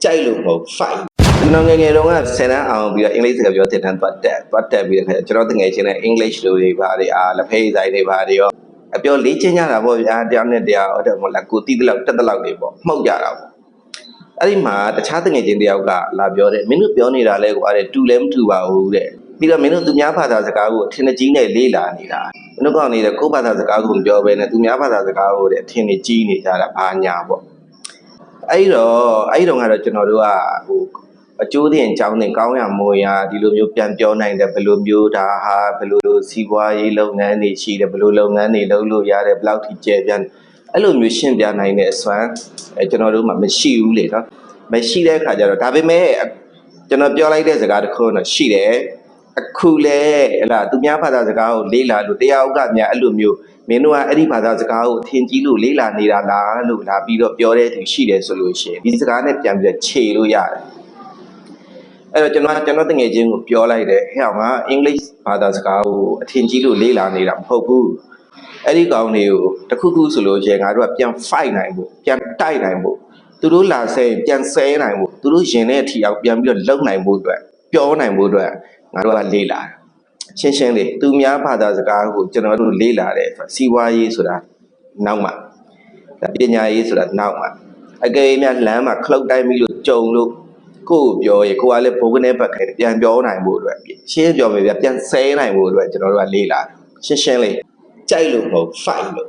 ကြိုက်လို့မဟုတ် fight ကျွန်တော်ငယ်ငယ်တုန်းက10တန်းအောင်ပြီးတော့အင်္ဂလိပ်စကားပြောတင်တန်းသွားတက်ပြီးတဲ့ကျွန်တော်တငယ်ချင်းနဲ့ English လိုတွေပါတယ်လက်ဖေးဆိုင်တွေပါတယ်ရောအပြောလေ့ကျင့်ကြတာပေါ့ဗျာတရားနဲ့တရားဟုတ်တယ်မဟုတ်လားကိုတီးတလောက်တက်တလောက်တွေပေါ့မှုတ်ကြတာပေါ့အဲ့ဒီမှာတခြားတငယ်ချင်းတယောက်ကလာပြောတယ်မင်းတို့ပြောနေတာလဲကွာတဲ့တူလဲမတူပါဘူးတဲ့ပြီးတော့မင်းတို့သူများဘာသာစကားကိုအထင်ကြီးနဲ့လေးလာနေတာမင်းတို့ကောင်းနေတဲ့ကိုယ့်ဘာသာစကားကိုမပြောဘဲနဲ့သူများဘာသာစကားကိုတဲ့အထင်ကြီးနေကြတာဘာညာပေါ့အဲ့တော့ကတော့ကျွန်တော်တို့ကဟိုအကျိုးတင်အကြောင်းတင်ကောင်းရမွန်ရဒီလိုမျိုးပြန်ပြောနိုင်တယ်ဘယ်လိုမျိုးဒါဟာဘယ်လိုစီးပွားရေးလုပ်ငန်းတွေရှိတယ်ဘယ်လိုလုပ်ငန်းတွေလုပ်လို့ရတယ်ဘယ်လောက်ထိကျယ်ပြန့်အဲ့လိုမျိုးရှင်းပြနိုင်တဲ့အစွမ်းကျွန်တော်တို့မှမရှိဘူးလေနော်မရှိတဲ့အခါကျတော့ဒါပေမဲ့ကျွန်တော်ပြောလိုက်တဲ့စကားတစ်ခုတော့ရှိတယ်အခုလေဟလာသူများဘာသာစကားကိုလေးလာလို့တရားဥက္ကများအဲ့လိုမျိုးမင်းတို့ကအဲ့ဒီဘာသာစကားကိုအထင်ကြီးလို့လေးလာနေတာလားလို့လာပြီးတော့ပြောတဲ့သူရှိတယ်ဆိုလို့ရှိရင်ဒီစကားနဲ့ပြန်ပြီးခြေလို့ရတယ်အဲ့တော့ကျွန်တော်တငယ်ချင်းကိုပြောလိုက်တယ်ဟဲ့အောင်ကအင်္ဂလိပ်ဘာသာစကားကိုအထင်ကြီးလို့လေးလာနေတာမဟုတ်ဘူးအဲ့ဒီကောင်တွေကိုတခုခုဆိုလို့ရှိရင်ငါတို့ကပြန် fight နိုင်ဖို့ပြန်တိုက်နိုင်ဖို့သူတို့လာဆဲပြန်ဆဲနိုင်ဖို့သူတို့ရင်တဲ့အထီအောင်ပြန်ပြီးတော့လုံနိုင်ဖို့အတွက်ပြောနိုင်ဖို့အတွက်ငါတို့ကလေးလာရှင်းလေးသူများဘာသာစကားကိုကျွန်တော်တို့လေးလာတယ်ဆိုစီးပွားရေးဆိုတာနောက်မှပညာရေးဆိုတာနောက်မှအကယ်၍များလမ်းမှာခလုတ်တိုင်းပြီးလို့ကြုံလို့ကိုယ်ပြောရင်ကိုကလည်းဘိုးကနေဘက်ခဲပြန်ပြောနိုင်ဖို့အတွက်ရှင်းပြောမယ်ဗျပြန်ဆဲနိုင်ဖို့အတွက်ကျွန်တော်တို့ကလေးလာရှင်းလေးကြိုက်လို့မဟုတ် fight လို့